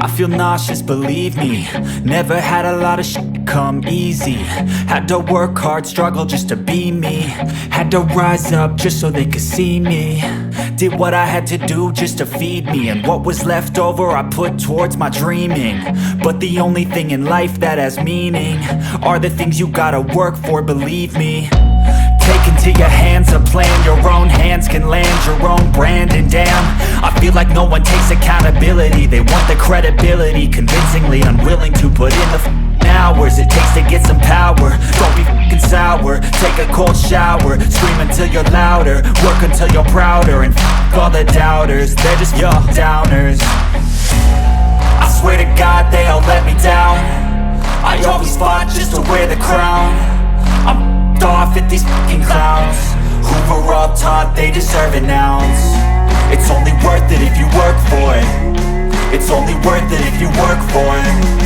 I feel nauseous, believe me. Never had a lot of shit come easy. Had to work hard, struggle just to be me. Had to rise up just so they could see me. Did what I had to do just to feed me, and what was left over I put towards my dreaming. But the only thing in life that has meaning are the things you gotta work for, believe me. Take into your hands a plan, your own hands can land your own brand. And damn, I feel like no one takes accountability. They want the credibility, convincingly unwilling to put in the hours it takes to get some power. Don't be f***ing sour, take a cold shower. Scream until you're louder, work until you're prouder. And f*** all the doubters, they're just your downers. I swear to God they all let me down. I always fought just to wear the crown. I'm off at these fucking clowns who were all taught they deserve an ounce. It's only worth it if you work for it. It's only worth it if you work for it.